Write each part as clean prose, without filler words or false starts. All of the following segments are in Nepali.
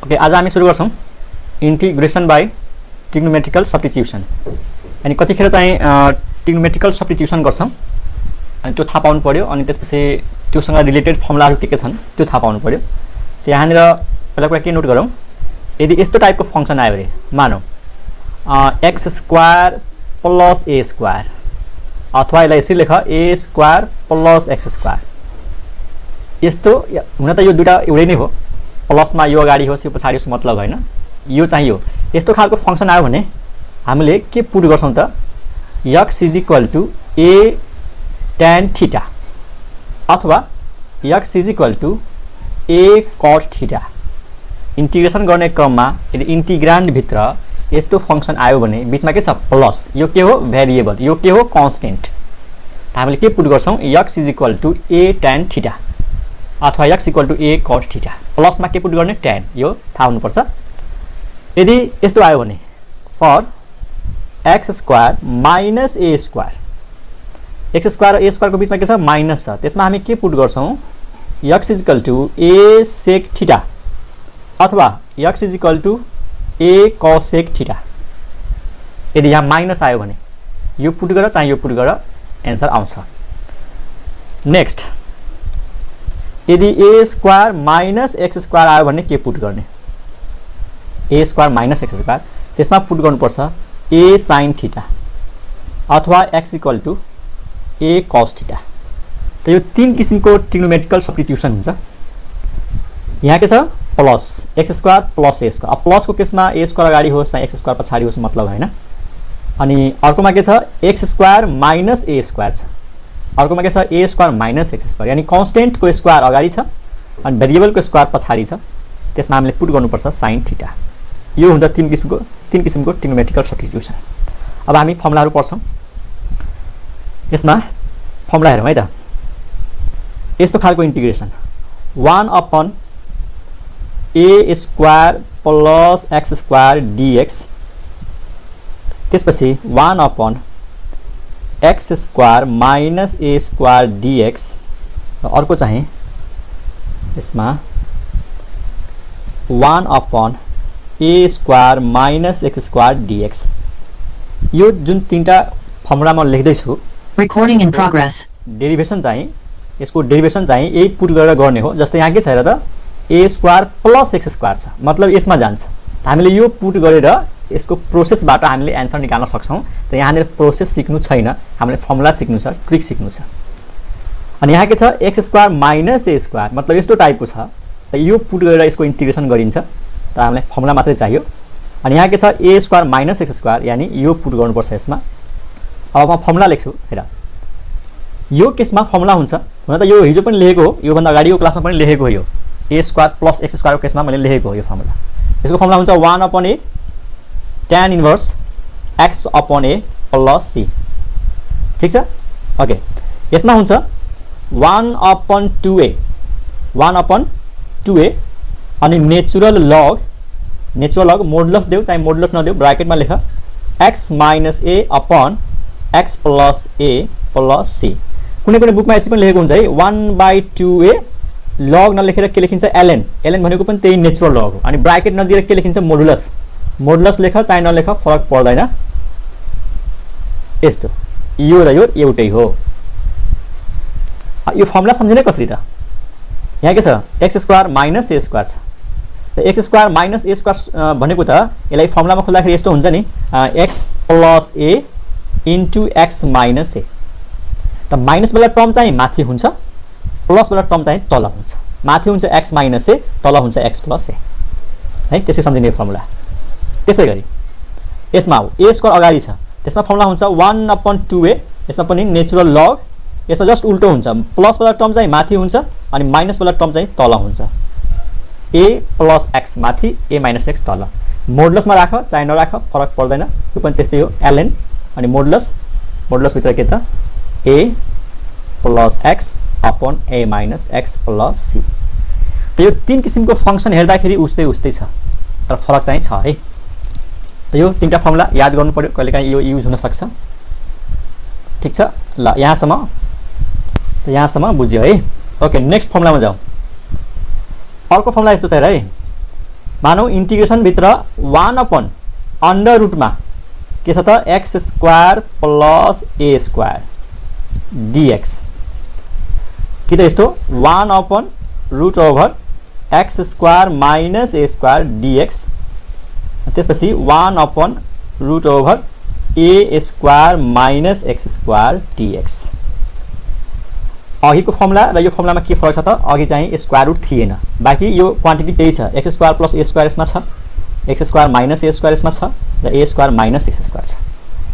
ओके, आज हामी सुरु गर्छौं इंटीग्रेशन बाय ट्रिग्नोमेट्रिकल सब्स्टिट्युसन। अनि कतिखेर चाहिँ ट्रिग्नोमेट्रिकल सब्स्टिट्युसन गर्छौं अनि त्यो थाहा पाउनु पर्यो। अनि त्यसपछि त्योसँग रिलेटेड फर्मुलाहरु के छन् त्यो थाहा पाउनु पर्यो। त्यहाँनिर पहिला कुरा के नोट गरौँ, यदि यस्तो टाइपको फंक्सन आयो भने मानौ x square plus a square अथवा यसलाई यसरी लेख a square plus x square. यस्तो हुन त यो दुईटा एउटै नै हो, प्लसमा यो अगाडि होस् यो पछाडि होस् मतलब हैन, यो चाहिँ यो यस्तो खालको फंक्सन आयो भने हामीले के पुट गर्छौं त x a tan थीटा अथवा x a cos theta. Integration गर्ने क्रममा यदि इंटीग्रान्ड भित्र यस्तो फंक्सन आयो भने बीचमा के छ प्लस, यो के हो भेरिएबल, यो के हो कांस्टेंट। हामीले के पुट गर्छौं x a tan थीटा अथवा x a cos theta. Plus मा के पुट गर्ने tan, यो थाहा हुनु पर्छ। यदि यस्तो आयो भने for x square minus a square, x square र a स्क्वायर को बीचमा के छ माइनस छ, त्यसमा हामी के पुट गर्छौं x a sec थीटा अथवा x a cos sec theta. यदि यहाँ माइनस आयो भने यो पुट गर चाहे यो पुट गर आन्सर आउँछ। नेक्स्ट यदि a square minus x square आयो भने के पुट गर्ने, a square minus x square, त्यसमा पुट गर्नुपर्छ a sin थीटा अथवा x a cos थीटा। त यो तीन किसिमको ट्रिग्नोमेट्रिकल सब्स्टिट्युसन हुन्छ। यहाँ के छ plus x square plus a square. अब प्लस को केसमा a स्क्वायर अगाडि होस् चाहे x स्क्वायर पछाडि होस् मतलब हैन। अनि अर्कोमा के छ x square minus a square छ, अर्कोमा के छ a square minus x square, यानी कांस्टेंट को स्क्वायर अगाडि छ अनि भेरिएबल को स्क्वायर पछाडि छ, त्यसमा हामीले पुट गर्नुपर्छ sin थीटा। यो हुन्छ तीन किसिमको ट्रिग्नोमेट्रिकल सब्स्टिट्युसन। अब हामी फर्मुलाहरु पढ्छौं। यसमा फर्मुला हेरौँ है त। यस्तो खालको integration 1 a square plus x square dx, त्यसपछि 1 x square minus a square dx, र अर्को चाहिँ यसमा 1 a square minus x square dx। यो जुन तीनटा फर्मुला म लेख्दै छु, रिकॉर्डिंग इन प्रोग्रेस, डेरिवेसन चाहिँ यसको डेरिवेसन चाहिँ यही पुट गरेर गर्ने हो। जस्तै यहाँ के छ हेर त a square plus x square छ, मतलब यसमा जान्छ। हामीले यो पुट गरेर यसको प्रोसेसबाट हामीले आन्सर निकाल्न सक्छौं। त यहाँनिर प्रोसेस सिक्नु छैन, हामीले फर्मुला सिक्नु छ, ट्रिक सिक्नु छ। अनि यहाँ के छ x square minus a square, मतलब यस्तो टाइपको छ। त यो पुट गरेर यसको इंटीग्रेशन गरिन्छ, त हामीलाई फर्मुला मात्रै चाहियो। अनि यहाँ के छ a square minus x square, यानी यो पुट गर्नुपर्छ यसमा। अब म फर्मुला लेख्छु हेर। यो केसमा फर्मुला हुन्छ, हुन त यो हिजो पनि लेखेको हो, यो भन्दा अगाडिको क्लासमा पनि लेखेको हो। यो a square plus x square को केसमा मैले लेखेको हो यो फर्मुला। यसको फर्मुला हुन्छ 1 a tan inverse x a plus c। ठीक छ, ओके। यसमा हुन्छ 1/2a अनि नेचुरल लग मोडुलस देऊ चाहे मोडुलस नदेऊ, ब्रैकेटमा लेख x minus a upon x plus a plus c। कुनै बुकमा यसरी पनि लेखेको हुन्छ है 1/2a, लग नलेखेर के लेखिन्छ ln, ln भनेको पनि त्यही नेचुरल लग हो। अनि ब्रैकेट नदिएर के लेखिन्छ मोडुलस लेख चाहे नलेख फरक पर्दैन। यस्तो यो र यो एउटै हो। यो फर्मुला सम्झिने कसरी त, यहाँ के छ x square minus a square छ। त x square minus a square भनेको त यसलाई फर्मुलामा खोल्दाखेरि यस्तो हुन्छ नि x plus a into x minus a। त माइनस वाला टर्म चाहिँ माथि हुन्छ, प्लस वाला टर्म चाहिँ तल हुन्छ। माथि हुन्छ x माइनस a, तल हुन्छ x प्लस a है, त्यसै सम्झिने फर्मुला। त्यसैगरी यसमा a स्क्वायर अगाडि छ, त्यसमा फर्मुला हुन्छ 1/2a, यसमा पनि नेचुरल लग, यसमा जस्ट उल्टो हुन्छ, प्लस वाला टर्म चाहिँ माथि हुन्छ अनि माइनस वाला टर्म चाहिँ तल हुन्छ। a प्लस x माथि, a माइनस x तल। मोडुलसमा राख चाहे नराख फरक पर्दैन, यो पनि त्यस्तै हो ln। अनि मोडुलस भित्र के त a plus x upon a minus x plus c। यो तीन किसिमको फंक्सन हेर्दाखेरि उस्तै छ, तर फरक चाहिँ छ है। त यो तीनटा फर्मुला याद गर्नु पर्यो, कहिलेकाहीँ यो युज हुन सक्छ। ठीक छ, ल यहाँसम्म बुझ्यो है। ओके, नेक्स्ट फर्मुलामा जाउँ। अर्को फर्मुला यस्तो छ है, मानौ इन्टिग्रेसन भित्र 1 अपन अंडर रुटमा के छ त x square plus a square dx कि त यस्तो 1 अपन root over x square minus a square dx त्यसपछि 1 अपन root over a square minus x square dx अघिको फर्मुला र यो फर्मुलामा के फरक छ त अघि चाहिँ स्क्वायर रुट थिएन बाकी यो क्वान्टिटी त्यही छ x square plus a square यसमा छ x square minus a square यसमा छ र a square minus x square छ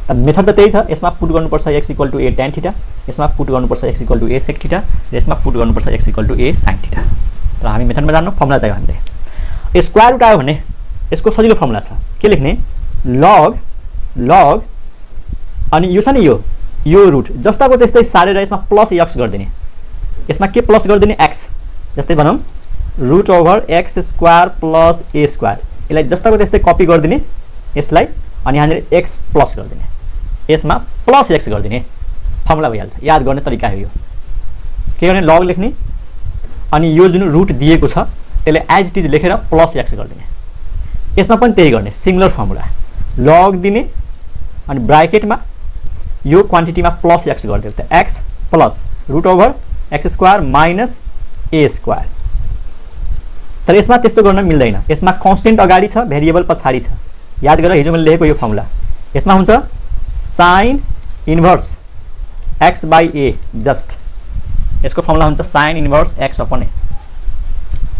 त मेथड त त्यही छ यसमा पुट गर्नुपर्छ x = a tan थीटा यसमा पुट गर्नुपर्छ x = a sec थीटा र यसमा पुट गर्नुपर्छ x = a sin थीटा र हामी मेथडमा जान्नु फर्मुला चाहिँ हामीले स्क्वायर रुट आयो भने यसको सजिलो फर्मुला छ के लेख्ने log अनि यो छ नि यो रुट जस्ताको त्यस्तै सारेर यसमा प्लस x गरिदिने यसमा के प्लस गरिदिने x जस्तै भनौं root over x square plus a square यसलाई जस्ताको त्यस्तै कपी गरिदिने यसलाई अनि यहाँनिर x प्लस गरिदिने यसमा प्लस x गरिदिने फर्मुला भइहाल्छ याद गर्ने तरिका हो यो के गर्ने लग लेख्ने अनि यो जुन रुट दिएको छ त्यसले एज इट इज लेखेर प्लस x गरिदिने यसमा पनि त्यही गर्ने सिमिलर फर्मुला लग दिने अनि ब्रैकेटमा यो क्वान्टिटीमा प्लस x गरिदियो त x plus root over x square minus a square तर यसमा त्यस्तो गर्न मिल्दैन यसमा कन्स्टेन्ट अगाडि छ भेरिएबल पछाडी छ याद गरेर हिजो मैले लेखेको यो फर्मुला यसमा हुन्छ sin inverse x by a just यसको फर्मुला हुन्छ sin inverse x upon a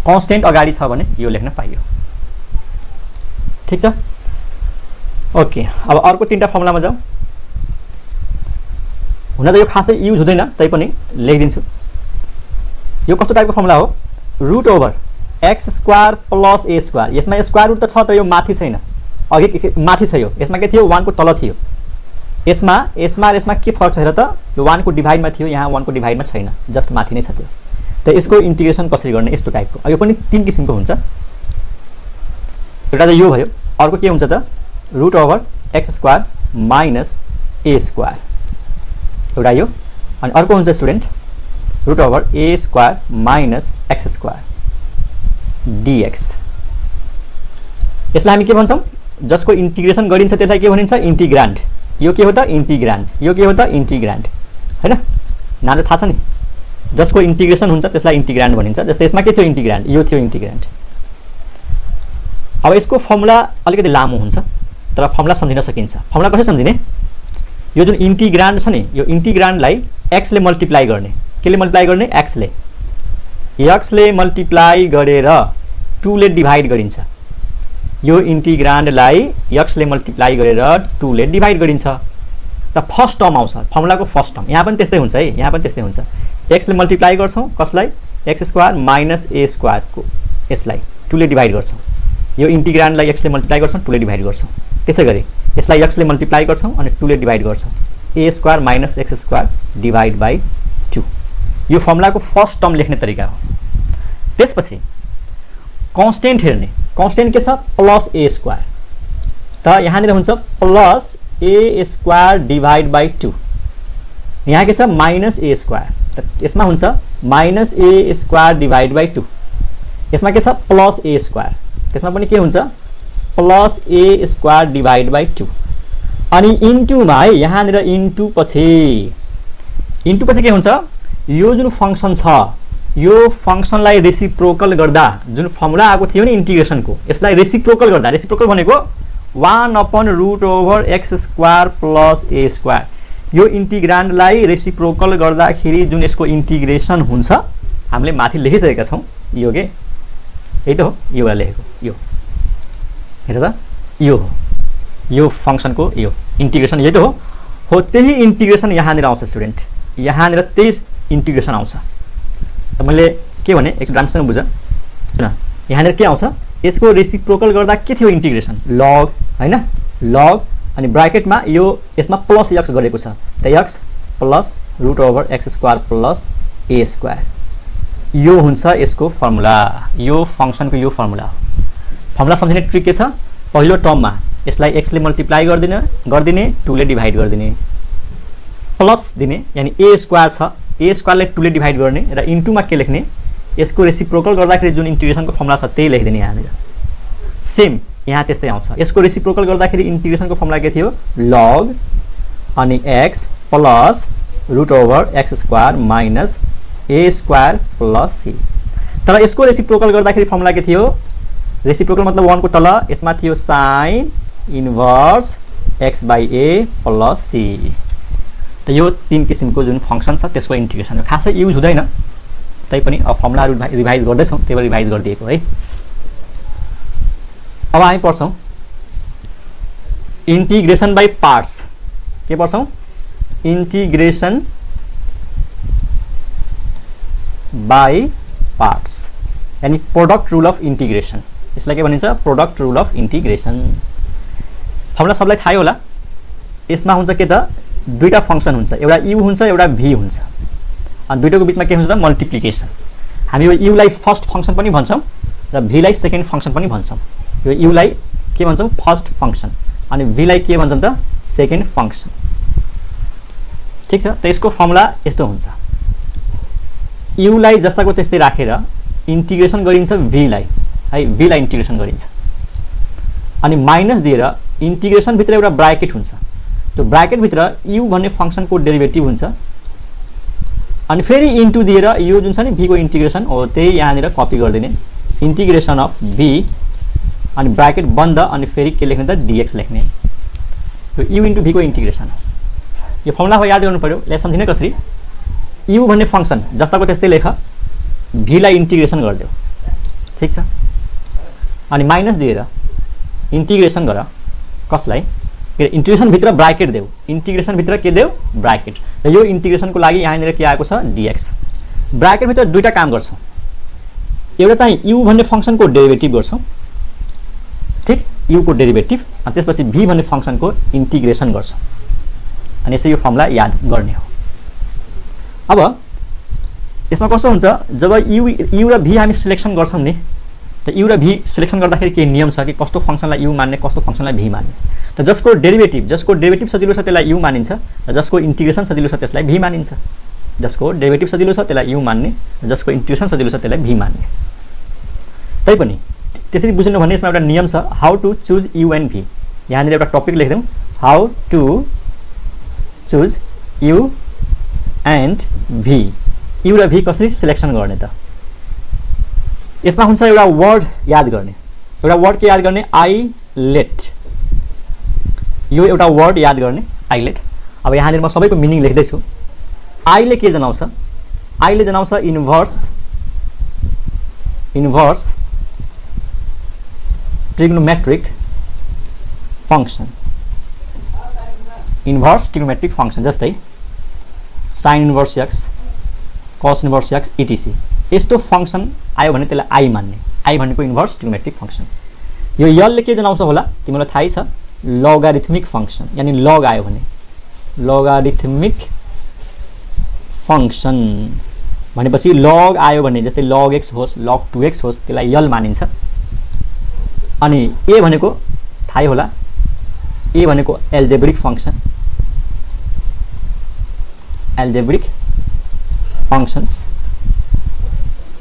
constant अगाडि छ भने यो लेख्न पाइयो ठीक छ ओके अब अर्को तीनटा फर्मुलामा जाऊ हुन त यो खासै युज हुँदैन तै पनि लेखिदिन्छु यो कस्तो टाइपको फर्मुला हो root over x square plus a square यसमा स्क्वायर रुट त छ तर यो माथि छैन अघि माथि छ यो यसमा के थियो 1 को तल थियो यसमा के फरक छ हेर त यो 1 को डिभाइडमा थियो यहाँ 1 को डिभाइडमा छैन जस्ट माथि नै छ त्यो त यसको इन्टिग्रेसन कसरी गर्ने यस्तो टाइपको यो पनि तीन किसिमको हुन्छ एउटा त यो भयो अर्को के हुन्छ त root over x square minus a square एउटा यो अनि अर्को हुन्छ student root over a square minus x square dx यसलाई हामी के भन्छौं जसको इन्टिग्रेसन गरिन्छ त्यसलाई के भनिन्छ इन्टिग्रान्ड यो के हो त इन्टिग्रान्ड यो के हो त इन्टिग्रान्ड हैन नाम त थाहा छ नि जसको इन्टिग्रेसन हुन्छ त्यसलाई इन्टिग्रान्ड भनिन्छ जस्तै यसमा के थियो इन्टिग्रान्ड यो थियो इन्टिग्रान्ड अब यसको फर्मुला अलिकति लामो हुन्छ तर फर्मुला सम्झिन सकिन्छ फर्मुला कसरी सम्झिने यो जुन इन्टिग्रान्ड छ नि यो इन्टिग्रान्डलाई x ले मल्टिप्लाई गर्ने केले मल्टिप्लाई गर्ने x ले मल्टिप्लाई गरेर 2 ले डिभाइड गरिन्छ यो इन्टिग्रान्डलाई x ले मल्टिप्लाई गरेर 2 ले डिभाइड गरिन्छ त फर्स्ट टर्म आउँछ फर्मुलाको फर्स्ट टर्म यहाँ पनि त्यस्तै हुन्छ है यहाँ पनि त्यस्तै हुन्छ x ले मल्टिप्लाई गर्छौं कसलाई x square minus a square को यसलाई 2 ले डिभाइड गर्छौं यो इन्टिग्रान्डलाई x ले मल्टिप्लाई गर्छौं 2 ले डिभाइड गर्छौं त्यसैगरी यसलाई x ले मल्टिप्लाई गर्छौं अनि 2 ले डिभाइड गर्छौं a square minus x square divide by 2 यो फर्मुलाको फर्स्ट टर्म लेख्ने तरिका हो त्यसपछि कन्स्टेन्ट हेर्ने कन्स्टेन्ट के छ प्लस a स्क्वायर त यहाँनिर हुन्छ plus a square divide by 2 यहाँ के छ माइनस a स्क्वायर त यसमा हुन्छ minus a square divide by 2 यसमा के छ प्लस a स्क्वायर त्यसमा पनि के हुन्छ plus a square divide by 2 अनि इन्टु मा है यहाँनिर इन्टु पछि के हुन्छ यो जुन फंक्सन छ यो फंक्सनलाई रेसिप्रोकल गर्दा जुन फर्मुला आएको थियो नि इन्टिग्रेसनको यसलाई रेसिप्रोकल गर्दा रेसिप्रोकल भनेको 1 अपन root over x square plus a square यो इन्टिग्रान्डलाई रेसिप्रोकल गर्दाखेरि जुन यसको इन्टिग्रेसन हुन्छ हामीले माथि लेखिसकेका छौं यो के यही त हो यो लेखेको यो हेर त यो हो यो फंक्सनको यो इन्टिग्रेसन यही त हो त्यही इन्टिग्रेसन यहाँनिर आउँछ स्टुडेन्ट यहाँनिर त्यही इन्टिग्रेसन आउँछ त मैले के भने एक राम्रोसँग बुझ न यहाँनिर के आउँछ यसको रेसिप्रोकल गर्दा के थियो इन्टिग्रेसन लग हैन लग अनि ब्रैकेटमा यो यसमा प्लस x गरेको छ त x plus root over x square plus a square यो हुन्छ यसको फर्मुला यो फंक्सनको यो फर्मुला फर्मुला सम्झिने ट्रिक के छ पहिलो टर्ममा यसलाई x ले मल्टिप्लाई गर्दिने 2 ले डिभाइड गर्दिने प्लस दिने यानी a स्क्वायर छ a स्क्वायर ले 2 ले डिभाइड गर्ने र इन्टु मा के लेख्ने यसको रेसिप्रोकल गर्दाखेरि जुन इन्टिग्रेसनको फर्मुला छ त्यही लेखिदिने यहाँनिर सेम यहाँ त्यस्तै आउँछ। यसको रेसिप्रोकल गर्दाखेरि इन्टिग्रेसनको फर्मुला के थियो, लग अनि x plus root over x square minus a square plus c। तर यसको रेसिप्रोकल गर्दाखेरि फर्मुला के थियो, रेसिप्रोकल मतलब 1 को तल यसमा थियो sine inverse x by a plus c। त यो 3 किसिमको जुन फंक्सन छ त्यसको इन्टिग्रेसन हो, खासै युज हुँदैन तैपनि अब फर्मुलाहरु रिभाइज गर्दैछौँ, त्यही भएर रिभाइज गरिदिएको है। अब हामी पढ्छौँ इंटीग्रेशन बाई पार्ट्स। के पढ्छौँ, इंटीग्रेशन बाई पार्ट्स यानी प्रोडक्ट रूल अफ इंटीग्रेशन। यसलाई के भनिन्छ, product rule of integration. Formula सबलाई थाहै होला। यसमा हुन्छ के त, दुईटा फंक्सन हुन्छ, एउटा u हुन्छ एउटा v हुन्छ अनि दुईटाको बीचमा के हुन्छ त, मल्टिप्लिकेसन। हामी यो u लाई फर्स्ट फंक्सन पनि भन्छौं र v लाई सेकेन्ड फंक्सन पनि भन्छौं। यो u लाई के भन्छौं, फर्स्ट फंक्सन अनि v लाई के भन्छौं त, सेकेन्ड फंक्सन। ठीक छ। त यसको फर्मुला यस्तो हुन्छ, u लाई जस्ताको त्यस्तै राखेर इन्टिग्रेसन गरिन्छ v लाई है, v लाई इन्टिग्रेसन गरिन्छ अनि माइनस दिएर इन्टिग्रेसन भित्र एउटा ब्राकेट हुन्छ। त्यो ब्राकेट भित्र u भन्ने फंक्सनको डेरिभेटिभ हुन्छ अनि फेरि इन्टु दिएर यो जुन छ नि v को इन्टिग्रेसन हो त्यही यहाँनिर कपी गरिदिने, इन्टिग्रेसन अफ v अनि ब्राकेट बन्द अनि फेरि के लेख्ने त, dx लेख्ने। यो u इन्टु v को इन्टिग्रेसन हो। यो फर्मुला हो, याद गर्नु पर्यो। ले सम्झिने कसरी, u भन्ने फंक्सन जस्ताको त्यस्तै लेख, v लाई इन्टिग्रेसन गरिदेऊ। ठीक छ। अनि माइनस दिएर इन्टिग्रेसन गर कसलाई, इन्टिग्रेसन भित्र ब्राकेट देऊ, इन्टिग्रेसन भित्र के देऊ, ब्राकेट। र यो इन्टिग्रेसनको लागि यहाँनिर के आएको छ, dx। ब्राकेट भित्र दुईटा काम गर्छौं, एउटा चाहिँ u भन्ने फंक्सनको डेरिभेटिभ गर्छौं, ठीक, u को डेरिभेटिभ, अनि त्यसपछि v भन्ने फंक्सनको इन्टिग्रेसन गर्छौं अनि यसै यो फर्मुला याद गर्ने हो। अब यसमा कस्तो हुन्छ, जब u र v हामी सिलेक्सन गर्छौं नि, त u र v सिलेक्सन गर्दाखेरि के नियम छ कि कस्तो फंक्सनलाई u मान्ने, कस्तो फंक्सनलाई v मान्ने। त जसको डेरिभेटिभ सजिलो छ त्यसलाई u मानिन्छ र जसको इन्टिग्रेसन सजिलो छ त्यसलाई v मानिन्छ। जसको डेरिभेटिभ सजिलो छ त्यसलाई u मान्ने र जसको इन्टिग्रेसन सजिलो छ त्यसलाई v मान्ने। तैपनि त्यसरी बुझ्नु भने यसमा एउटा नियम छ, how to choose u and v। यहाँनिर एउटा टपिक लेख्दिउँ, how to choose u and v। u र v कसरी सिलेक्सन गर्ने त, यसमा हुन्छ एउटा वर्ड याद गर्ने, एउटा वर्ड के याद गर्ने, आइलेट। यो एउटा वर्ड याद गर्ने, आइलेट। अब यहाँनिर म सबैको मिनिङ लेख्दै छु। आइले के जनाउँछ, आइले जनाउँछ inverse trigonometric function, inverse trigonometric function जस्तै साइन इन्भर्स x, कस इन्भर्स x etc। यस्तो फंक्सन आयो भने त्यसलाई आई मान्ने, आई भनेको इन्भर्स ट्रिग्नोमेट्रिक फंक्सन। यो यल ले के जनाउँछ होला, तिमीलाई थाहै छ, लोगारिथमिक फंक्सन, यानी लग आयो भने लोगारिथमिक फंक्सन भनेपछि लग आयो भने जस्तै log x होस्, log 2x होस्, त्यसलाई यल मानिन्छ। अनि a भनेको थाहै होला, a भनेको एल्जेब्रिक फंक्सन, एल्जेब्रिक फंक्शन्स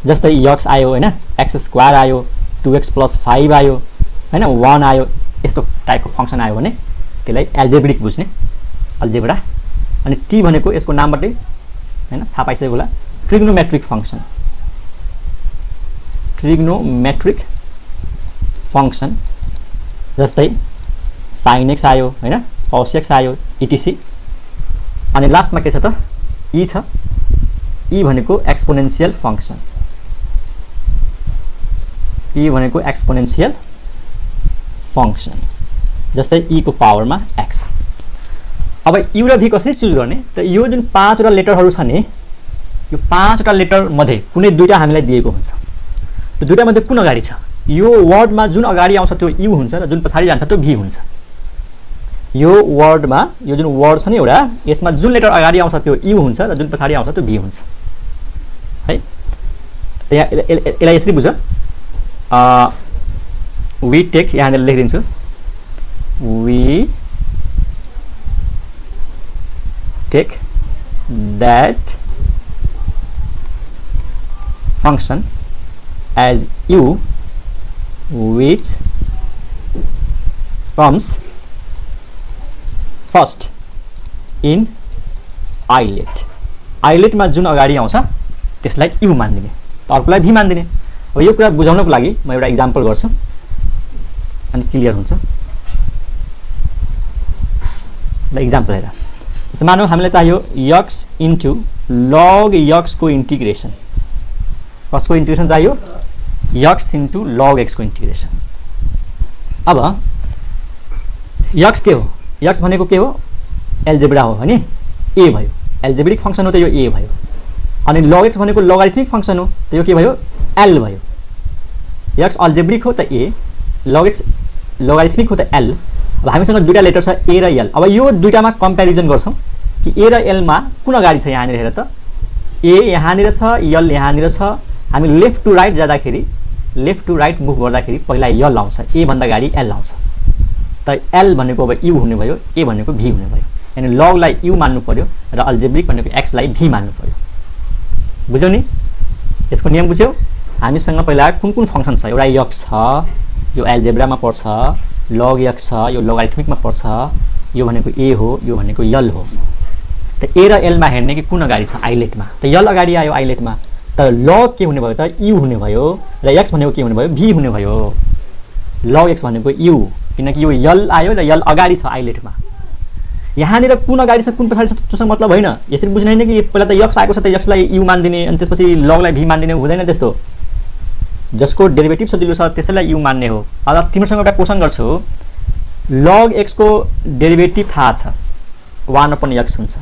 जस्तै x आयो हैन, x स्क्वायर आयो, 2x + 5 आयो हैन, 1 आयो, यस्तो टाइपको फंक्सन आयो भने त्यसलाई एल्जेब्रिक बुझ्ने, अल्जेब्रा। अनि t भनेको यसको नामबाटै हैन थाहा पाइसक्यो होला, ट्रिग्नोमेट्रिक फंक्सन, ट्रिग्नोमेट्रिक फंक्सन जस्तै sin x आयो हैन, cos x आयो etc। अनि लास्टमा के छ त, e छ, e भनेको एक्सपोनेन्शियल फंक्सन, e भनेको एक्सपोनेन्शियल फंक्सन जस्तै e को पावरमा x। अब u र v कसरी चुज गर्ने त, यो जुन 5 वटा लेटरहरु छ नि, यो 5 वटा लेटर मध्ये कुनै दुईटा हामीलाई दिएको हुन्छ। त्यो दुईटा मध्ये कुन अगाडि छ, यो वर्डमा जुन अगाडि आउँछ त्यो u हुन्छ र जुन पछाडी जान्छ त्यो v हुन्छ। यो वर्डमा यो जुन वर्ड छ नि एउटा, यसमा जुन लेटर अगाडि आउँछ त्यो u हुन्छ र जुन पछाडी आउँछ त्यो v हुन्छ है। यसलाई यसरी बुझ, we take, यहाँ लेखिदिन्छु, we take that function as u which comes first in आइलेटमा जुन अगाडि आउँछ त्यसलाई यु मान्दिने, अर्कोलाई भी मान्दिने। अब यो कुरा बुझाउनको लागि म एउटा इक्जाम्पल गर्छु अनि क्लियर हुन्छ। ल इक्जाम्पल हेर, जस्तै मानौ हामीलाई चाहियो x इन्टु log x को इन्टिग्रेसन। कसको इन्टिग्रेसन चाहियो? x इन्टु log x को इन्टिग्रेसन। अब x के हो? x भनेको के हो? एल्जेब्रा हो भने a भयो, एल्जेब्रिक फंक्सन हो त यो a भयो। अनि log x भनेको लोगारिथमिक फंक्सन हो त यो के भयो? l भयो। x अल्जेब्रिक हो त a, log x लोगारिथमिक हो त l। अब हामीसँग दुईटा लेटर छ a र l। अब यो दुईटामा कम्प्यारिजन गर्छौं कि a र l मा कुन अगाडि छ यहाँनिर हेर त। a यहाँनिर छ, l यहाँनिर छ। हामी लेफ्ट टु राइट जाँदाखेरि, लेफ्ट टु राइट मुभ गर्दाखेरि पहिला l आउँछ, a भन्दा अगाडि l आउँछ। त l भनेको अब u हुने भयो, a भनेको v हुने भयो। यानी log लाई u मान्नु पर्यो र अल्जेब्रिक भनेको x लाई v मान्नु पर्यो। बुझ्यौ नि? यसको नियम बुझ्यौ? हामीसँग पहिला कुन कुन फंक्सन छ? एउटा x छ, यो एल्जेब्रामा पर्छ, log x छ, यो लोगारिथमिकमा पर्छ, यो भनेको a हो, यो भनेको l हो। त a र l मा हेर्ने कि कुन अगाडि छ? आइलेटमा। त l अगाडि आयो आइलेटमा, त log के हुने भयो त? u हुने भयो र x भनेको के हुने भयो? v हुने भयो। log x भनेको u, किनकि यो l आयो र l अगाडि छ आइलेटमा। यहाँनिर कुन अगाडि छ कुन पछाडि छ त्यससँग मतलब होइन। यसरी बुझ्नु हैन कि पहिला त x आएको छ त x लाई u मान्दिने अनि त्यसपछि log लाई v मान्दिने, हुँदैन त्यस्तो। जसको डेरिभेटिभ सजिलो छ त्यसैलाई u मान्ने हो। अब तिमीसँग एउटा क्वेशन गर्छु, log x को डेरिभेटिभ थाहा छ 1/x हुन्छ,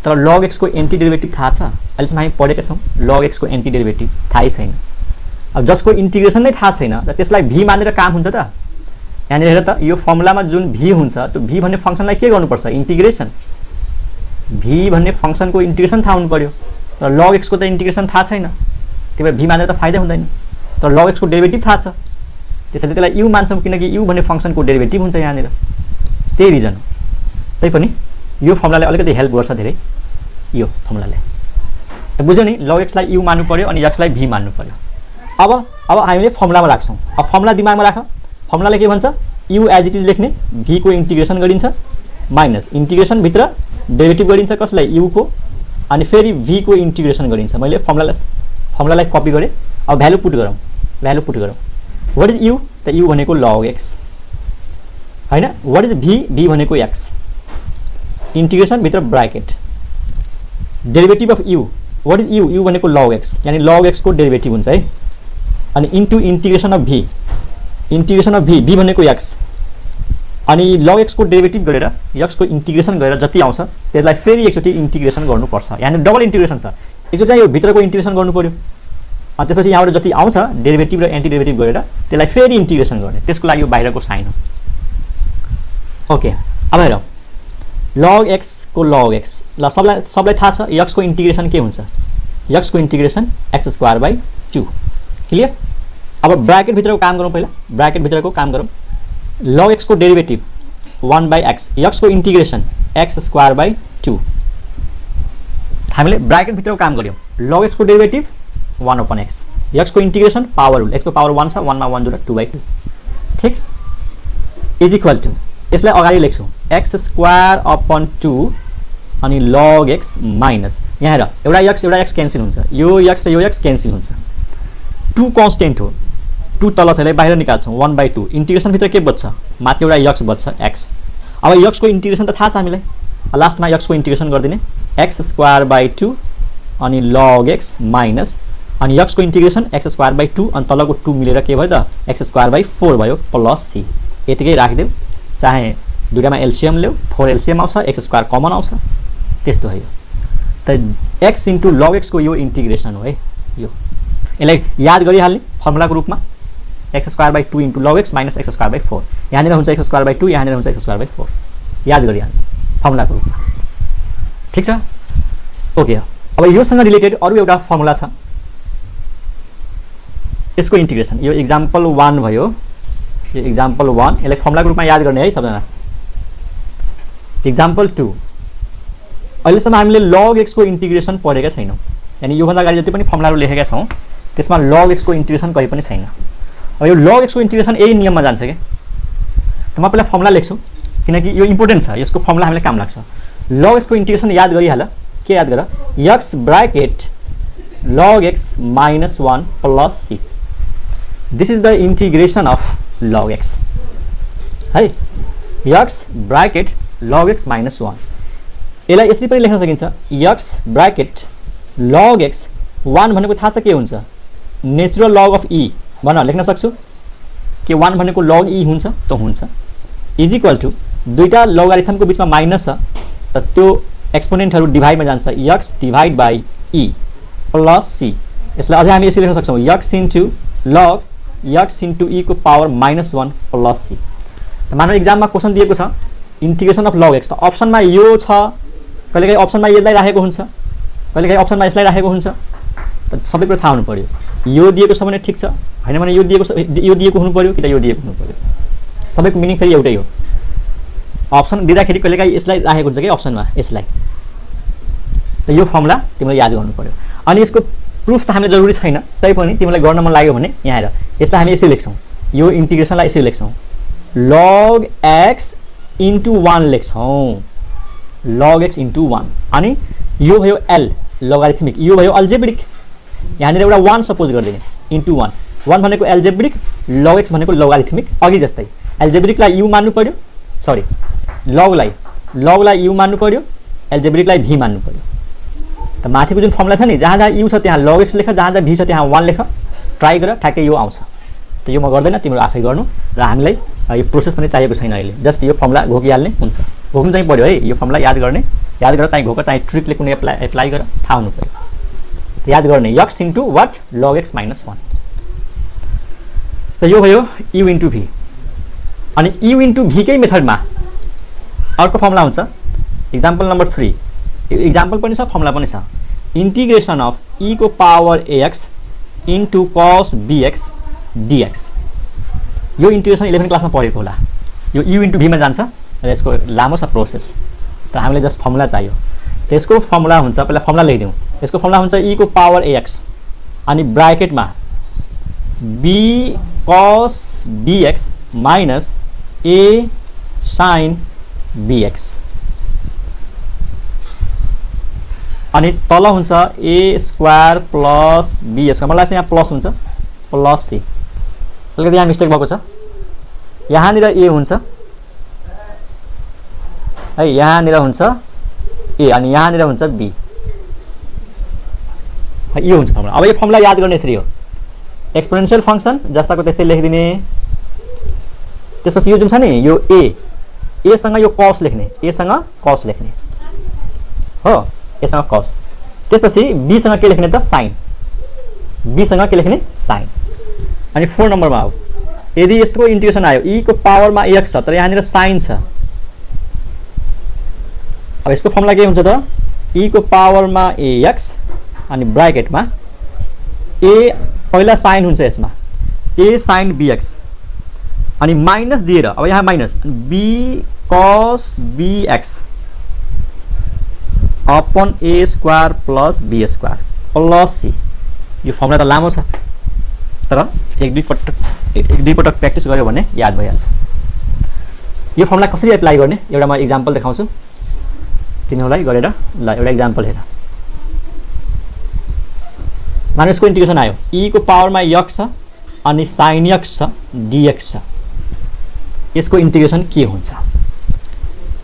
तर log x को एन्टी डेरिभेटिभ थाहा छ? अहिलेसम्म हामी पढेका छौं log x को एन्टी डेरिभेटिभ थाहै छैन। अब जसको इन्टिग्रेसन नै थाहा छैन त त्यसलाई v मानेर काम हुन्छ त? यहाँनिर हेर त, यो फर्मुलामा जुन v हुन्छ त्यो v भन्ने फंक्सनलाई के गर्नुपर्छ? इन्टिग्रेसन। v भन्ने फंक्सनको इन्टिग्रेसन थाहा हुनु पर्यो, तर log x को त इन्टिग्रेसन थाहा छैन, त्यही भएर v मानेर त फाइदा हुँदैन। तर log x को डेरिभेटिभ थाहा छ, त्यसैले त्यसलाई u मान्छौं किनकि u भन्ने फंक्सनको डेरिभेटिभ हुन्छ यहाँनिर। त्यही रिजन हो। तैपनि यो फर्मुलाले अलिकति हेल्प गर्छ धेरै, यो फर्मुलाले। त बुझ्यौ नि? log x लाई u मान्नु पर्यो अनि x लाई v मान्नु पर्यो। अब हामीले फर्मुलामा राख्छौं। अब फर्मुला दिमागमा राख। फर्मुलाले के भन्छ? u एज इट इज लेख्ने, v को इन्टिग्रेसन गरिन्छ माइनस इन्टिग्रेसन भित्र डेरिभेटिभ गरिन्छ कसलाई? u को, अनि फेरि v को इन्टिग्रेसन गरिन्छ। मैले फर्मुलालाई कपी गरे। अब भ्यालु पुट गरौँ, भ्यालु पुट गरौँ। What is u? त u भनेको log x हैन। What is v? v भनेको x। इन्टिग्रेसन भित्र bracket derivative of u। What is u? u भनेको log x, यानी log x को डेरिभेटिभ हुन्छ है। अनि into integration of v, integration of v, v भनेको x, अनि log x को डेरिभेटिभ गरेर x को इन्टिग्रेसन गरेर जति आउँछ त्यसलाई फेरि एकचोटी इन्टिग्रेसन गर्नुपर्छ। यानी डबल इन्टिग्रेसन छ। एकचोटी यो भित्रको इन्टिग्रेसन गर्नु पर्यो, अनि त्यसपछि यहाँबाट जति आउँछ डेरिभेटिभ र एन्टी डेरिभेटिभ गरेर त्यसलाई फेरि इन्टिग्रेसन गर्ने, त्यसको लागि यो बाहिरको साइन हो। ओके, अब हेरौँ log x को log x। ल सबलाई थाहा छ x को इन्टिग्रेसन के हुन्छ? x को इन्टिग्रेसन x²/2। क्लियर? अब ब्र्याकेट भित्रको काम गरौँ पहिला, ब्र्याकेट भित्रको काम गरौँ। log x को डेरिभेटिभ 1/x, x को इन्टिग्रेसन x²/2। हामीले ब्र्याकेट भित्रको काम गर्यौं। log x को डेरिभेटिभ 1/x, x को इन्टिग्रेसन पावर रुल, x को पावर 1 छ, 1 मा 1 जोडा 2/2। ठीक, इज इक्वल टु, यसलाई अगाडि लेख्छौं x² अनि log x माइनस, यहाँ हेर एउटा x क्यान्सल हुन्छ, यो x र यो x क्यान्सल हुन्छ। 2 कन्स्टेन्ट हो, 2 तल छ, यसलाई बाहिर निकाल्छौं 1/2। इन्टिग्रेसन भित्र के बच्छ? माथि एउटा x बच्छ x। अब x को इन्टिग्रेसन त थाहा छ हामीलाई, लास्टमा x को इन्टिग्रेसन गर्दिने x²/2 अनि log x माइनस, अनि x को इन्टिग्रेसन x²/2 अनि तलको 2 मिलेर के भयो त? x²/4 भयो प्लस c। यतिकै राखिदेऊ, चाहे दुईटामा एलसीएम ल्याऊ, 4 एलसीएम आउँछ, x² कमन आउँछ, त्यस्तो हो यो। त x इन्टु log x को यो इन्टिग्रेसन हो है यो। यसलाई याद गरिहाल्ने फर्मुलाको रूपमा x²/2 into log x minus x²/4। यहाँनिर हुन्छ x²/2, यहाँनिर हुन्छ x²/4, याद गरिहाल्ने फर्मुलाको रूपमा। ठीक छ? ओके, अब योसँग रिलेटेड अरु एउटा फर्मुला छ, यसको इन्टिग्रेसन। यो एक्जाम्पल 1 भयो, यो एक्जाम्पल 1, यसलाई फर्मुलाको रूपमा याद गर्ने है सबजना। एक्जाम्पल 2, अहिलेसम्म हामीले log x को इन्टिग्रेसन पढेका छैनौं, यानी यो भन्दा अगाडि जति पनि फर्मुलाहरु लेखेका छौं त्यसमा log x को इन्टिग्रेसन कहि पनि छैन। अब यो log x को इन्टिग्रेसन यही नियममा जान्छ के, त म पहिला फर्मुला लेख्छु किनकि यो इम्पोर्टेन्ट छ, यसको फर्मुला हामीलाई काम लाग्छ। log x को इंटीग्रेशन याद गरिहाल, के याद गर, x bracket log x minus 1 plus c, this is the integration of log x है, x bracket log x minus 1, यसलाई यसरी पनि लेख्न सकिन्छ, x ब्रैकेट log x 1 भनेको थाहा छ के हुन्छ, नेचुरल log of e भन्न लेख्न सक्छु के 1 भनेको log e हुन्छ त हुन्छ, इज इक्वल टु दुईटा लोगारिथमको बीचमा माइनस छ त त्यो एक्सपोनेन्टहरु डिभाइडमा जान्छ, x divide by e plus c, यसलाई अझै हामी यसरी लेख्न सक्छौं, x into log x into e को पावर -1 प्लस c। त मानव एक्जाममा क्वेशन दिएको छ इंटीग्रेशन अफ log x, त अप्सनमा यो छ, कहिलेकाहीँ अप्सनमा यसलाई राखेको हुन्छ, कहिलेकाहीँ अप्सनमा यसलाई राखेको हुन्छ, त सबै कुरा थाहा हुनु पर्यो, यो दिएको छ भने ठीक छ, हैन भने यो दिएको हुनु पर्यो कि त यो दिएको हुनु पर्यो, सबैको मिनिङ फेरि एउटै हो। अप्सन दिँदाखेरि कहिलेकाहीँ यसलाई राखेको हुन्छ कि अप्सनमा यसलाई, त यो फर्मुला तिमीले याद गर्नु पर्यो। अनि यसको प्रुफ त हामीलाई जरुरी छैन, तैपनि तिमीलाई गर्न मन लाग्यो भने यहाँ हेर, यसलाई हामी यसरी लेख्छौं, यो इंटीग्रेशनलाई यसरी लेख्छौं, log x इन्टु 1 लेख्छौं, log x इन्टु 1, अनि यो भयो l लोगारिथमिक, यो भयो अल्जेब्रिक, यहाँनिर एउटा 1 सपोज गरिदिने इन्टु 1, 1 भनेको एल्जेब्रिक, log x भनेको लोगारिथमिक, अघि जस्तै एल्जेब्रिकलाई u मान्नु पर्यो, सरी लगलाई u मान्नु पर्यो, एल्जेब्रिकलाई v मान्नु पर्यो। त माथिको जुन फर्मुला छ नि, जहाँ जहाँ u छ त्यहाँ log x लेख, जहाँ जहाँ v छ त्यहाँ 1 लेख, ट्राई गर, ठ्याक्कै यो आउँछ। त यो म गर्दैन, तिम्रो आफै गर्नु, र हामीलाई यो प्रोसेस पनि चाहिएको छैन अहिले, जस्ट यो फर्मुला घोकिहाल्ने हुन्छ, घोक्नु चाहिँ पर्यो है, यो फर्मुला याद गर्ने, याद गरेर चाहिँ घोक, चाहिँ ट्रिकले कुनै एप्लाई गरेर थाहा हुनु पर्यो। त याद गर्ने x into what log x minus 1, त यो भयो u इन्टु v, अनि u इन्टु v कै मेथडमा अर्को फर्मुला हुन्छ, एक्जाम्पल नम्बर 3, एक्जाम्पल पनि छ फर्मुला पनि छ, इंटीग्रेशन अफ e को power ax into cos bx dx, यो इंटीग्रेशन 11 क्लासमा पढेको होला, यो u इन्टु v मा जान्छ र यसको लामो छ प्रोसेस, त हामीले जस्ट फर्मुला चाहियो, त्यसको फर्मुला हुन्छ, पहिला फर्मुला लेखिदिउँ, यसको फर्मुला हुन्छ e को पावर ax अनि ब्रैकेटमा b cos bx minus a sin bx, अनि तल हुन्छ a square plus b square, मलाई चाहिँ यहाँ प्लस हुन्छ प्लस c, अलिकति यहाँ मिस्टेक भएको छ, यहाँनिर a हुन्छ है, यहाँनिर हुन्छ a अनि यहाँनिर हुन्छ b, यो हुन्छ फर्मुला। अब यो फर्मुला याद गर्ने यसरी हो, एक्सपोनेन्शियल फंक्सन जस्ताको त्यस्तै लेखिदिने, त्यसपछि यो जुन छ नि यो a सँग यो cos लेख्ने, a सँग cos लेख्ने हो, a सँग cos, त्यसपछि b सँग के लेख्ने त sin, b सँग के लेख्ने sin, अनि 4 नम्बरमा आऊ, यदि यस्तो इंटीग्रेशन आयो e को पावरमा ax छ तर यहाँनिर sin छ, अब यसको फर्मुला के हुन्छ त e को पावरमा ax अनि ब्रैकेटमा a पहिला sin हुन्छ यसमा a sin bx, अनि माइनस दिएर, अब यहाँ minus b cos bx upon a square plus b square plus c, यो फर्मुला त लामो छ तर एक दुई पटक प्र्याक्टिस गर्यो भने याद भइहाल्छ। यो फर्मुला कसरी एप्लाई गर्ने एउटा म एक्जाम्पल देखाउँछु तिमीहरूलाई गरेर, ल एउटा एक्जाम्पल हेर, मानिस को इंटीग्रेशन आयो e को पावरमा x छ अनि sin x छ dx छ, यसको इंटीग्रेशन के हुन्छ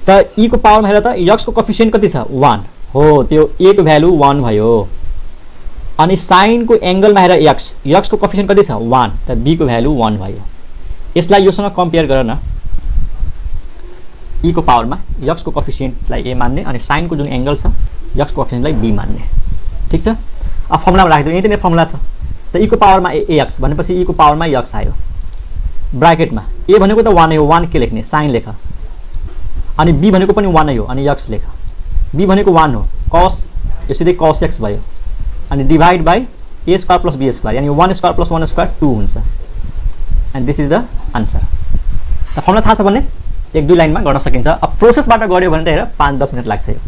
त e को पावरमा हेर त x को कोएफिसिएन्ट कति छ 1 हो, त्यो a को भ्यालु 1 भयो, अनि sin को एंगलमा हेर x को कोएफिसिएन्ट कति छ 1 त b को भ्यालु 1 भयो, यसलाई योसँग कम्पेयर गर न, e को पावरमा x को कोएफिसिएन्टलाई a मान्ने अनि sin को जुन एंगल छ x को कोएफिसिएन्टलाई b मान्ने, ठीक छ। अब फर्मुलामा राखिदिउँ, यही त फर्मुला छ, त e को पावरमा ax भनेपछि e को पावरमा x आयो, ब्रैकेटमा a भनेको त 1 हो, 1 के लेख्ने sin लेख, अनि b भनेको पनि 1 हो अनि x लेख, b भनेको 1 हो cos, यो सिधै cos x भयो, अनि divide by a square plus b square, यानी 1 स्क्वायर प्लस 1 स्क्वायर 2 हुन्छ, and this is the answer. त फर्मुला थाहा छ भने एक दुई लाइनमा गर्न सकिन्छ, अब प्रोसेसबाट गर्यो भने त हेर 5-10 मिनेट लाग्छ, यो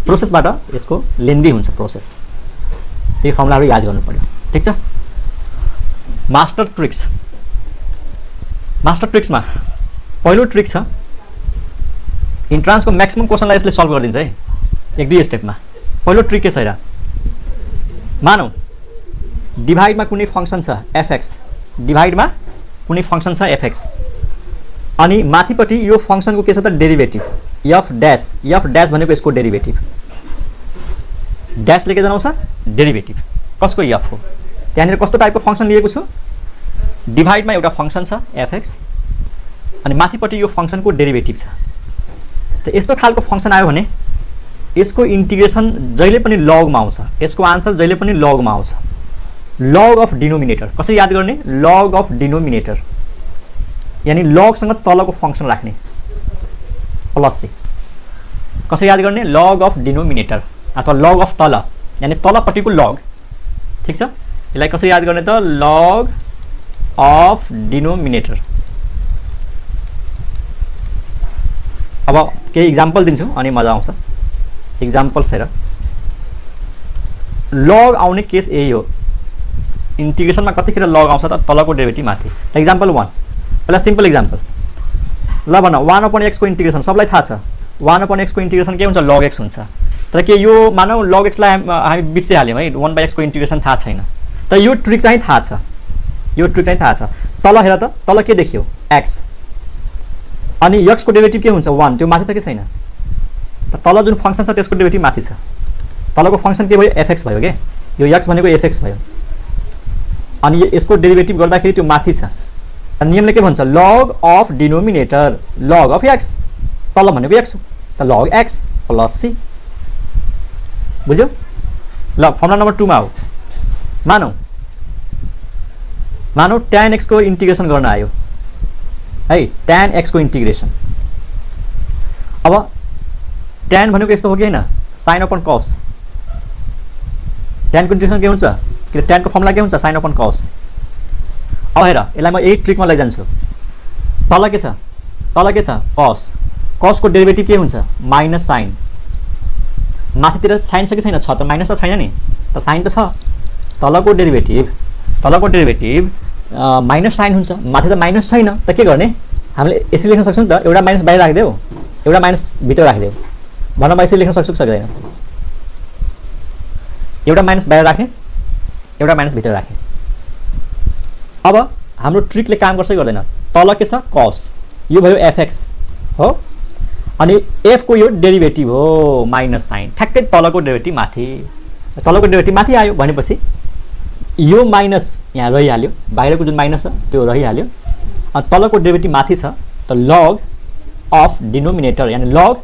प्रोसेसबाट यसको लेन्दी हुन्छ प्रोसेस, यो फर्मुलाहरु याद गर्नु पर्यो, ठीक छ। मास्टर ट्रिक्स मास्टर ट्रिक्समा पहिलो ट्रिक छ इन्ट्रान्सको म्याक्सिमम क्वेसनलाई यसले सल्भ गरिदिन्छ है एक दुई स्टेपमा। पहिलो ट्रिक के छ हेर, मानौ डिभाइडमा कुनै फंक्सन छ एफएक्स, डिभाइडमा कुनै फंक्सन छ एफएक्स अनि माथिपट्टि यो फंक्सनको के छ त डेरिभेटिभ एफ ड्यास भनेको यसको डेरिभेटिभ, ड्यास लेके जाउँछ डेरिभेटिभ कसको एफ हो। त्यहाँनिर कस्तो टाइपको फंक्सन लिएको छु, डिभाइडमा एउटा फंक्सन छ एफएक्स अनि माथिपट्टि यो फंक्सनको डेरिभेटिभ छ। त यस्तो खालको फंक्सन आयो भने यसको इन्टिग्रेसन जहिले पनि लगमा आउँछ, यसको आन्सर जहिले पनि लगमा आउँछ। लग अफ डिनोमिनेटर कसरी याद गर्ने, लग अफ डिनोमिनेटर यानी लगसँग तलको फंक्सन राख्ने प्लस से कसरी याद गर्ने, लग अफ डिनोमिनेटर अथवा लग अफ तल यानी तलपट्टिको लग। ठीक छ, यसलाई कसरी याद गर्ने त लग अफ डिनोमिनेटर। अब केही इक्जाम्पल दिन्छु अनि मजा आउँछ। इक्जाम्पल्स हेर, लग आउने केस यही हो, इन्टिग्रेसनमा कतिखेर लग आउँछ त तलको डेरिभेटिभ माथि। एक्जाम्पल 1 पहिला सिम्पल इक्जाम्पल ल भन 1/x को इन्टिग्रेसन सबलाई थाहा छ, 1/x को इन्टिग्रेसन के हुन्छ log x हुन्छ। तर के यो मानौ log x लाई हामी बिर्सिहाल्यौँ है, 1/x को इन्टिग्रेसन थाहा छैन। तर यो ट्रिक चाहिँ थाहा छ, यो ट्रिक चाहिँ थाहा छ। तल हेर त, तल के देखियो x अनि x को डेरिभेटिभ के हुन्छ 1, त्यो माथि छ कि छैन। त तल जुन फंक्सन छ त्यसको डेरिभेटिभ माथि छ, तलको फंक्सन के भयो fx भयो के, यो x भनेको fx भयो अनि यसको डेरिभेटिभ गर्दाखेरि त्यो माथि छ। नियमले के भन्छ, log of denominator log of x, तल भनेको x हो त लग x प्लस c। बुझ्यौ ल। फर्मुला नम्बर 2 मा हो, मानौ tan x को इन्टिग्रेसन गर्न आयो है, tan x को इन्टिग्रेसन। अब tan भनेको यस्तो हो कि हैन, sin अपन cos। tan को इन्टिग्रेसन के हुन्छ, कि tan को फर्मुला के हुन्छ sin अपन cos। अब हेर यसलाई म यही ट्रिकमा लैजान्छु। तल के छ, तल के छ cos, cos को डेरिभेटिभ के हुन्छ माइनस sin। माथितिर sin छ कि छैन, छ त, माइनस त छैन नि, त sin त छ। तलको डेरिभेटिभ माइनस sin हुन्छ, माथि त माइनस छैन, त के गर्ने हामीले यसरी लेख्न सक्छौँ त, एउटा माइनस बाहिर राखिदेऊ एउटा माइनस भित्र राखिदेऊ। भन म यसरी लेख्न सक्छु कि सक्दैन, एउटा माइनस बाहिर राखेँ एउटा माइनस भित्र राखेँ। अब हाम्रो ट्रिकले काम गर्छ कि गर्दैन, तल के छ cos, यो भयो fx हो अनि f को यो डेरिभेटिभ हो माइनस sin, ठ्याक्कै तलको डेरिभेटिभ माथि, तलको डेरिभेटिभ माथि आयो भनेपछि यो माइनस यहाँ रहिहाल्यो, बाहिरको जुन माइनस छ त्यो रहिहाल्यो अनि तलको डेरिभेटिभ माथि छ त लग अफ डिनोमिनेटर यानी लग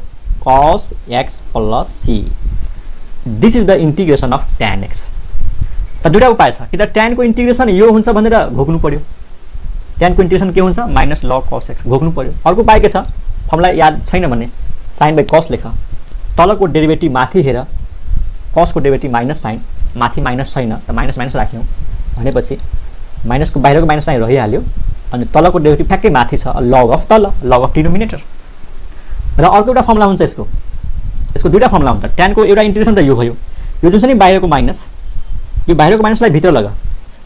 cos x plus c। This is the integration of tan x। त दुईटा उपाय छ, कि त tan को इन्टिग्रेसन यो हुन्छ भनेर घोक्नु पर्यो, tan को इन्टिग्रेसन के हुन्छ माइनस log cos x घोक्नु पर्यो। अर्को उपाय के छ, फर्मुला याद छैन भने sin बाई cos लेख, तलको डेरिभेटिभ माथि हेर, cos को डेरिभेटिभ माइनस sin, माथि माइनस छैन त माइनस माइनस राख्यौँ भनेपछि माइनसको बाहिरको माइनस साइन रहिहाल्यो अनि तलको डेरिभेटिभ ठ्याक्कै माथि छ log अफ तल, log अफ डिनोमिनेटर। र अर्को एउटा फर्मुला हुन्छ यसको दुईटा फर्मुला हुन्छ। tan को एउटा इन्टिग्रेसन त यो भयो, यो जुन छ नि बाहिरको माइनस, यो बाहिरको माइनसलाई भित्र लगा,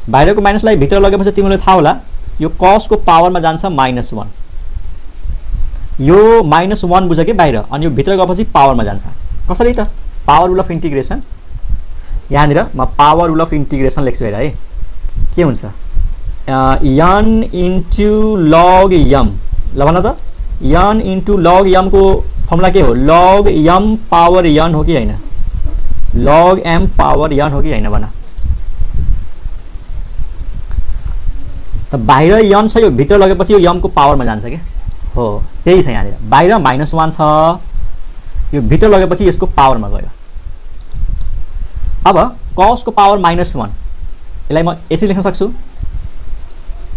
बाहिरको माइनसलाई भित्र लगेपछि तिमीलाई थाहा होला यो cos को पावरमा जान्छ -1, यो -1 बुझ के बाहिर अनि यो भित्र गएपछि पावरमा जान्छ। कसरी त, पावर रुल अफ इन्टिग्रेसन, यहाँनिर म पावर रुल अफ इन्टिग्रेसन लेख्छु हेर है, के हुन्छ n इन्टु log m। ल भन त, n इन्टु log m को फर्मुला के हो, log m पावर n हो कि हैन, log m पावर n हो कि हैन भन। त बाहिर n छ, यो भित्र लगेपछि यो m को पावरमा जान्छ के हो, त्यही छ यहाँनिर। बाहिर -1 छ, यो भित्र लगेपछि यसको पावरमा गयो। अब cos को पावर -1 यसलाई म यसरी लेख्न सक्छु,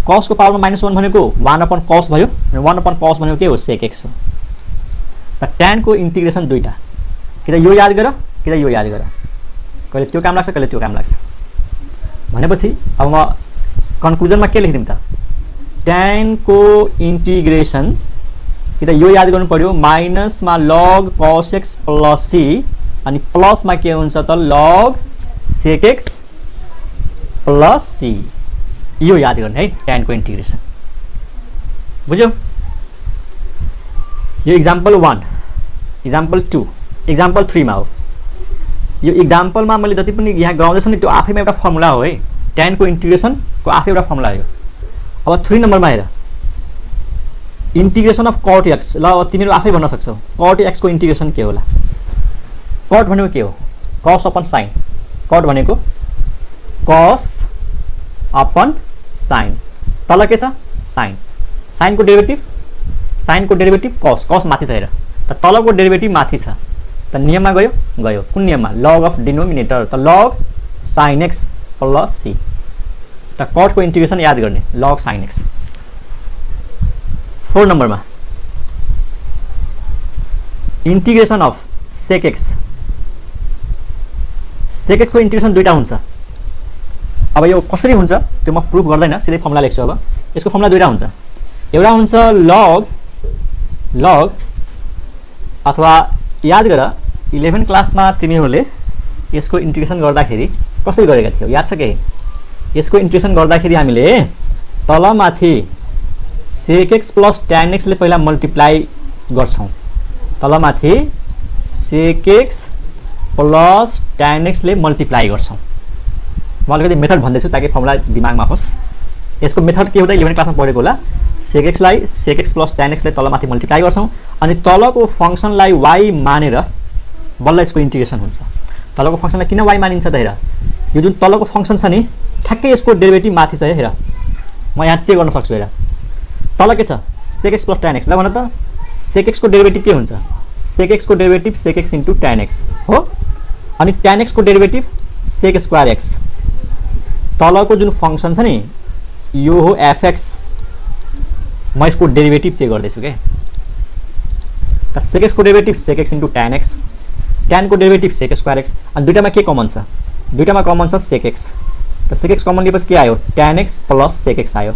cos को पावरमा -1 भनेको 1/cos भयो, 1/cos भनेको के हो sec x हो। त tan को इन्टिग्रेसन दुईटा, कि त यो याद गर कि त यो याद गर, कहिले त्यो काम लाग्छ कहिले त्यो काम लाग्छ भनेपछि अब म कन्क्लुजनमा के लेखिदिउँ त, tan को इन्टिग्रेसन कि त यो याद गर्नु पर्यो माइनसमा log cos x plus c अनि प्लसमा के हुन्छ त log sec x plus c, यो याद गर्ने है tan को इन्टिग्रेसन। बुझ्यौ? यो इक्जाम्पल 1, इक्जाम्पल 2, इक्जाम्पल 3 मा हो। यो इक्जाम्पलमा मैले जति पनि यहाँ गराउँदैछु नि त्यो आफैमा एउटा फर्मुला हो है। tan को इन्टिग्रेसनको आफै एउटा फर्मुला हो। अब 3 नम्बरमा हेर, इंटीग्रेशन अफ cot x। ल अब तिमीहरु आफै भन्न सक्छौ cot x को इंटीग्रेशन के होला? cot भनेको के हो? cos upon sin। cot भनेको cos अपन sin। तल के छ? sin। sin को डेरिभेटिभ cos। cos माथि छ हेर। त तलको डेरिभेटिभ माथि छ। त नियममा गयो? गयो। कुन नियममा? log of denominator. त log sin x plus c। त cot को इंटीग्रेशन याद गर्ने log sin x। 4 नम्बरमा integration of sec x। sec x को इंटीग्रेशन दुईटा हुन्छ। अब यो कसरी हुन्छ त्यो म प्रुफ गर्दैन, सिधै फर्मुला लेख्छु। अब यसको फर्मुला दुईटा हुन्छ। एउटा हुन्छ log अथवा याद गर 11 क्लासमा तिमीहरूले यसको इंटीग्रेशन गर्दाखेरि कसरी गरेका थियौ? याद छ के? यसको इंटीग्रेशन गर्दाखेरि हामीले तलमाथि sec x plus tan x ले पहिला मल्टिप्लाई गर्छौं। तलमाथि sec x plus tan x ले मल्टिप्लाई गर्छौं। म अलिकति मेथड भन्दैछु ताकि फर्मुला दिमागमा होस्। यसको मेथड के हुँदा 11 क्लासमा पढेको होला। sec x लाई sec x plus tan x ले तलमाथि मल्टिप्लाई गर्छौं अनि तलको फंक्सनलाई y मानेर बल्ल यसको इंटीग्रेशन हुन्छ। तलको फंक्सनलाई किन y मानिन्छ त हेर, यो जुन तलको फंक्सन छ नि ठ्याक्कै यसको डेरिभेटिभ माथि छ हेर। म यहाँ चेक गर्न सक्छु हेर। तल के छ? sec x plus tan x। ल भन त sec x को डेरिभेटिभ के हुन्छ? sec x को derivative sec x into tan x हो। अनि tan x को डेरिभेटिभ sec स्क्वायर x। तलको जुन फंक्सन छ नि यो हो fx। म यसको डेरिभेटिभ चेक गर्दैछु के। त sec x को derivative sec x into tan x, tan को डेरिभेटिभ sec स्क्वायर x। अनि दुईटामा के कमन छ? दुईटामा कमन छ sec x। त sec x कमन लिएपछि के आयो? tan x plus sec x आयो।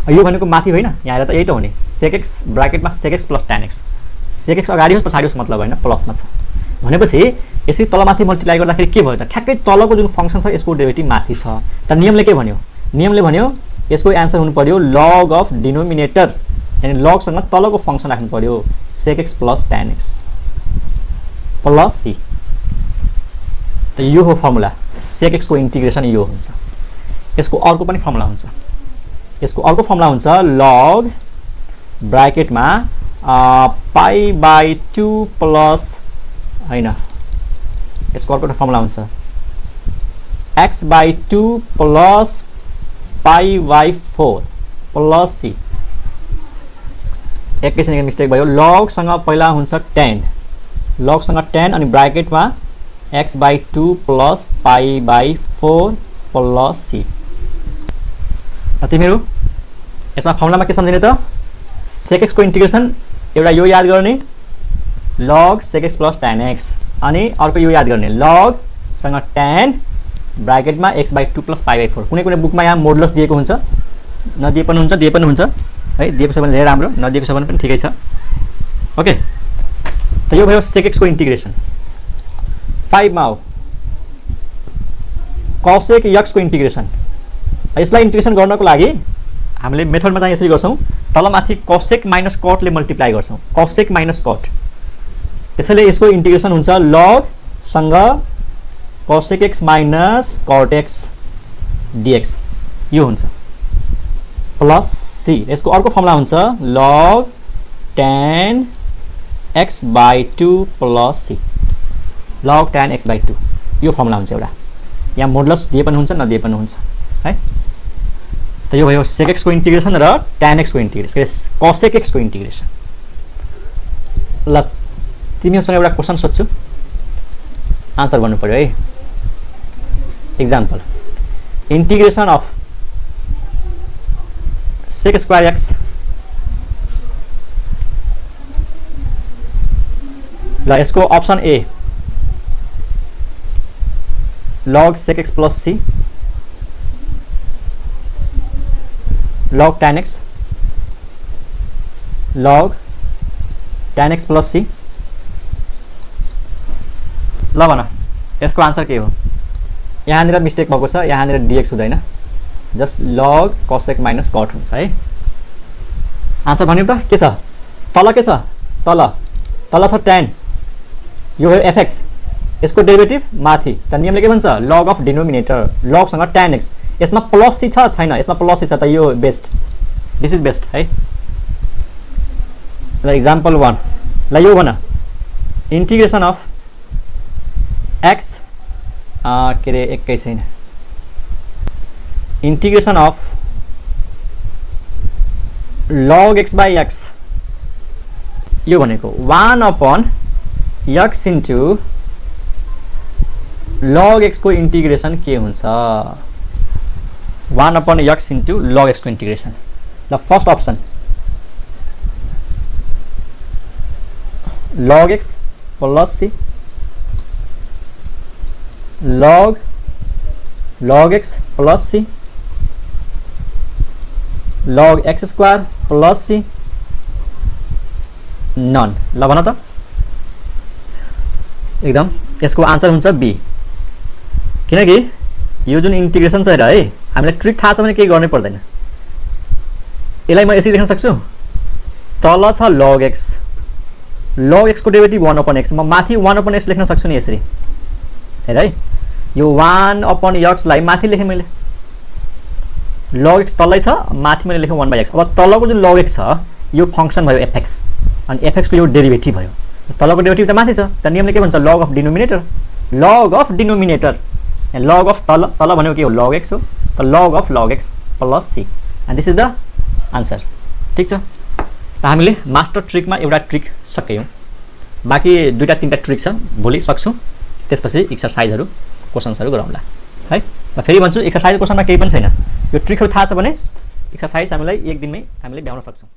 यो भनेको माथि होइन, यहाँ त यही त हो नि। sec x ब्र्याकेटमा sec x plus tan x। sec x अगाडि होस् पछाडि होस् मतलब होइन, प्लसमा छ भनेपछि यसरी तलमाथि मल्टिप्लाई गर्दाखेरि के भयो त? ठ्याक्कै तलको जुन फंक्सन छ यसको डेरिभेटिभ माथि छ। त नियमले के भन्यो? नियमले भन्यो यसको आन्सर हुनु पर्यो log अफ डिनोमिनेटर, यानी log सँग तलको फंक्सन राख्नु पर्यो sec x plus tan x plus c। त यो हो फर्मुला। sec x को इंटीग्रेशन यो हुन्छ। यसको अर्को पनि फर्मुला हुन्छ। यसको अर्को फर्मुला हुन्छ log ब्र्याकेटमा पाई बाई 2 प्लस हैन, यसको अर्को फर्मुला हुन्छ x by 2 plus pi by 4 plus c। एकैछिन मिस्टेक भयो। log सँग पहिला हुन्छ tan, log सँग tan अनि ब्र्याकेटमा x by 2 plus pi by 4 plus c। तिमीहरु यसमा फर्मुलामा के सम्झिने त? sec x को इंटीग्रेशन एउटा यो याद गर्ने log sec x plus tan x अनि अर्को यो याद गर्ने log सँग tan ब्र्याकेटमा x by 2 plus pi by 4। कुनै कुनै बुकमा यहाँ मोडुलस दिएको हुन्छ, नदिए पनि हुन्छ, दिए पनि हुन्छ है। दिएको छ भने धेरै राम्रो, नदिएको छ भने पनि ठिकै छ। ओके, त यो भयो sec x को इंटीग्रेशन। 5 मा हो cosec x को इंटीग्रेशन। यसलाई इंटीग्रेशन गर्नको लागि हामीले मेथडमा चाहिँ यसरी गर्छौं, तलमाथि cosec माइनस cot ले मल्टिप्लाई गर्छौं, cosec माइनस cot। त्यसैले यसको इंटीग्रेशन हुन्छ log सँग cosec x minus cot x dx यो हुन्छ प्लस c। यसको अर्को फर्मुला हुन्छ log tan x by 2 plus c, log tan x by 2 यो फर्मुला हुन्छ एउटा। यहाँ मोडुलस दिए पनि हुन्छ, नदिए पनि हुन्छ है। त यो भयो sec x को इंटीग्रेशन र tan x को इंटीग्रेशन, cosec x को इंटीग्रेशन। ल तिमीहरुसँग एउटा क्वेशन सोध्छु, आन्सर गर्नु पर्यो है। Example, integration of sec square x। ल यसको option A log sec x plus c, log tan x, log tan x plus c। ल भन यसको आन्सर के हो? यहाँनिर मिस्टेक भएको छ, यहाँनिर dx हुँदैन, just log cosec minus cot हुन्छ है। आन्सर भन्यो त के छ तल के छ तल तल छ tan यो हो fx यसको डेरिभेटिभ माथि त नियमले के भन्छ log अफ डिनोमिनेटर log सँग tan x यसमा प्लस c छ छैन यसमा प्लस c छ त यो बेस्ट दिस इज बेस्ट है ल एक्जाम्पल 1 ल यो भन इंटीग्रेशन अफ x के रे एकैछिन integration of log x by x यो भनेको 1 upon x into log x को इंटीग्रेशन के हुन्छ 1 upon x into log x को इंटीग्रेशन ल first option log x plus c log x plus c log x square plus c none ल भन त एकदम यसको आन्सर हुन्छ बी किनकि यो जुन इंटीग्रेशन छ है हामीलाई ट्रिक थाहा छ भने केही गर्नै पर्दैन यसलाई म यसरी लेख्न सक्छु तल छ log x को डेरिभेटिभ 1 upon x म माथि 1 upon x लेख्न सक्छु नि यसरी हेर है यो 1 upon x लाई माथि लेखे मैले log x तलै छ माथि मैले लेखे 1 by x अब तलको जुन log x छ यो फंक्सन भयो fx अनि fx को यो डेरिभेटिभ भयो तलको डेरिभेटिभ त माथि छ त नियमले के भन्छ log of denominator log of तल भनेको के हो log x हो त log x plus c and this is the answer ठीक छ त हामीले मास्टर ट्रिकमा एउटा ट्रिक सक्यौं बाकी दुईटा तीनटा ट्रिक छ भोलि सक्छौं त्यसपछि एक्सरसाइजहरु क्वेशन्सहरु गरौँला है म फेरि भन्छु एक्सरसाइज क्वेशनमा केही पनि छैन यो ट्रिकहरु थाहा छ भने एक्सरसाइज हामीलाई एक दिनमै हामीले भ्याउन सक्छौं